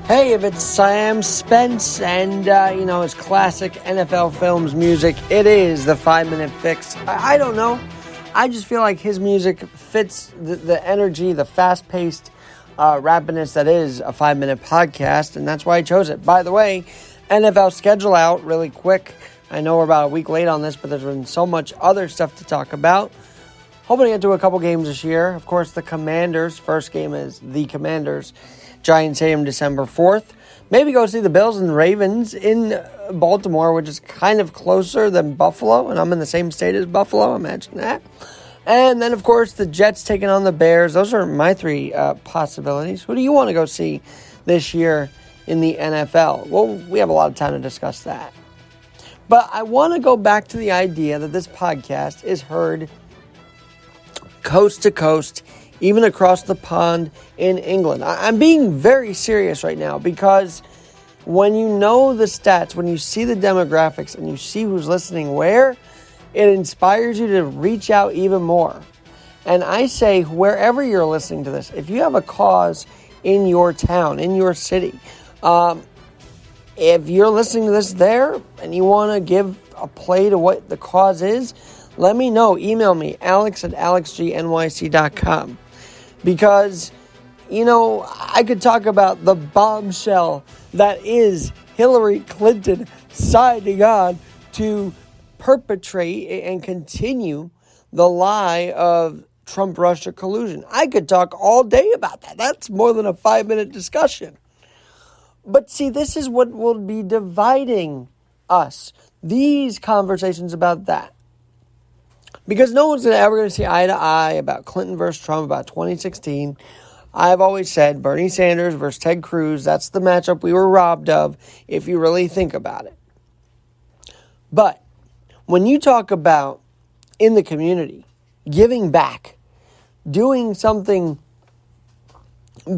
Hey, if it's Sam Spence and, his classic NFL Films music, it is the 5-Minute Fix. I don't know. I just feel like his music fits the energy, the fast-paced rapidness that is a 5-minute podcast, and that's why I chose it. By the way, NFL schedule out really quick. I know we're about a week late on this, but there's been so much other stuff to talk about. Hoping to get to a couple games this year. Of course, the Commanders. First game is the Commanders. Giants Stadium, December 4th. Maybe go see the Bills and Ravens in Baltimore, which is kind of closer than Buffalo, and I'm in the same state as Buffalo. Imagine that. And then, of course, the Jets taking on the Bears. Those are my three possibilities. Who do you want to go see this year in the NFL? Well, we have a lot of time to discuss that. But I want to go back to the idea that this podcast is heard coast to coast, even across the pond in England. I'm being very serious right now because when you know the stats, when you see the demographics and you see who's listening where, it inspires you to reach out even more. And I say, wherever you're listening to this, if you have a cause in your town, in your city, if you're listening to this there and you want to give a play to what the cause is, let me know. Email me, alex@alexgnyc.com. Because, I could talk about the bombshell that is Hillary Clinton signing on to perpetrate and continue the lie of Trump-Russia collusion. I could talk all day about that. That's more than a 5-minute discussion. But see, this is what will be dividing us. These conversations about that. Because no one's ever going to see eye to eye about Clinton versus Trump, about 2016. I've always said Bernie Sanders versus Ted Cruz, that's the matchup we were robbed of if you really think about it. But when you talk about in the community, giving back, doing something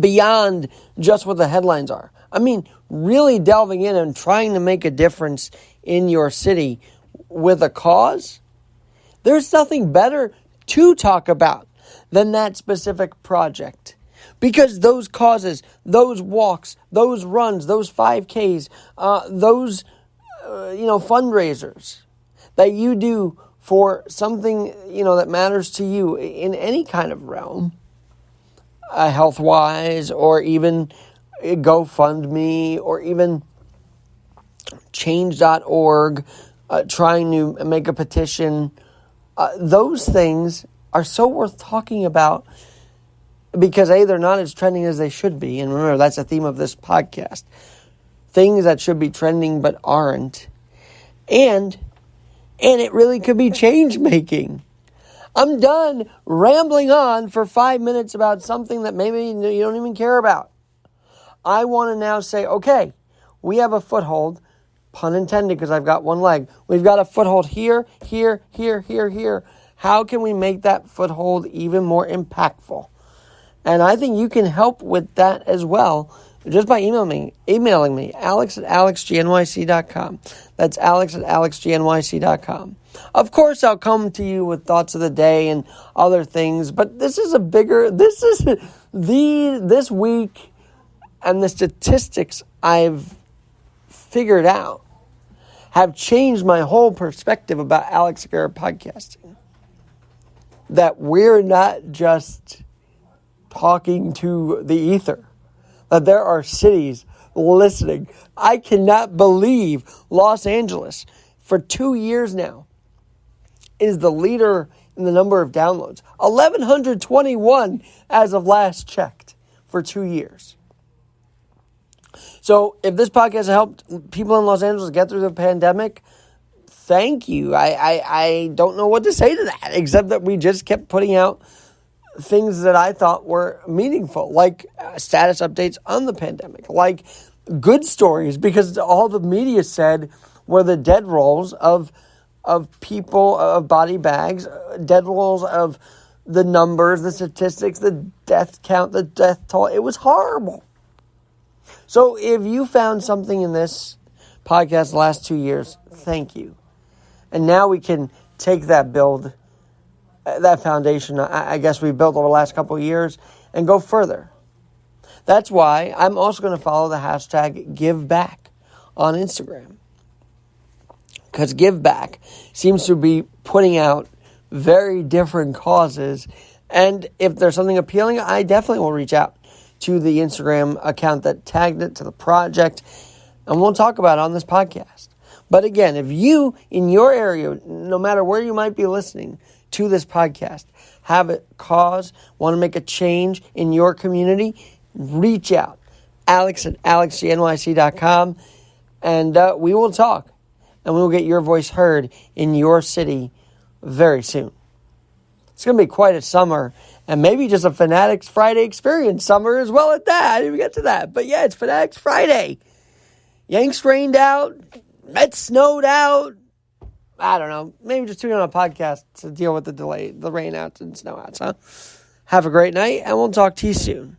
beyond just what the headlines are. I mean, really delving in and trying to make a difference in your city with a cause. There's nothing better to talk about than that specific project. Because those causes, those walks, those runs, those 5Ks, those fundraisers that you do for something, that matters to you in any kind of realm, health-wise, or even GoFundMe, or even change.org, trying to make a petition. Those things are so worth talking about because A, they're not as trending as they should be. And remember, that's the theme of this podcast. Things that should be trending but aren't. And it really could be change-making. I'm done rambling on for 5 minutes about something that maybe you don't even care about. I want to now say, okay, we have a foothold. Pun intended, because I've got one leg. We've got a foothold here, here, here, here, here. How can we make that foothold even more impactful? And I think you can help with that as well, just by emailing me, alex@alexgnyc.com. That's alex@alexgnyc.com. Of course, I'll come to you with thoughts of the day and other things, but this week and the statistics I've figured out have changed my whole perspective about Alex Garrett podcasting. That we're not just talking to the ether. That there are cities listening. I cannot believe Los Angeles, for 2 years now, is the leader in the number of downloads. 1,121 as of last checked for 2 years. So if this podcast has helped people in Los Angeles get through the pandemic, thank you. I don't know what to say to that, except that we just kept putting out things that I thought were meaningful, like status updates on the pandemic, like good stories, because all the media said were the dead rolls of people, of body bags, dead rolls of the numbers, the statistics, the death count, the death toll. It was horrible. So if you found something in this podcast the last 2 years, thank you. And now we can take that foundation, I guess we built over the last couple of years, and go further. That's why I'm also going to follow the hashtag #GiveBack on Instagram. Because Give Back seems to be putting out very different causes. And if there's something appealing, I definitely will reach out to the Instagram account that tagged it, to the project, and we'll talk about it on this podcast. But again, if you, in your area, no matter where you might be listening to this podcast, have a cause, want to make a change in your community, reach out. Alex at alexgnyc.com, and we will talk. And we will get your voice heard in your city very soon. It's going to be quite a summer, and maybe just a Fanatics Friday experience summer as well at that. I didn't even get to that. But yeah, it's Fanatics Friday. Yanks rained out. Mets snowed out. I don't know. Maybe just tune on a podcast to deal with the delay, the rain out and snow out. So have a great night, and we'll talk to you soon.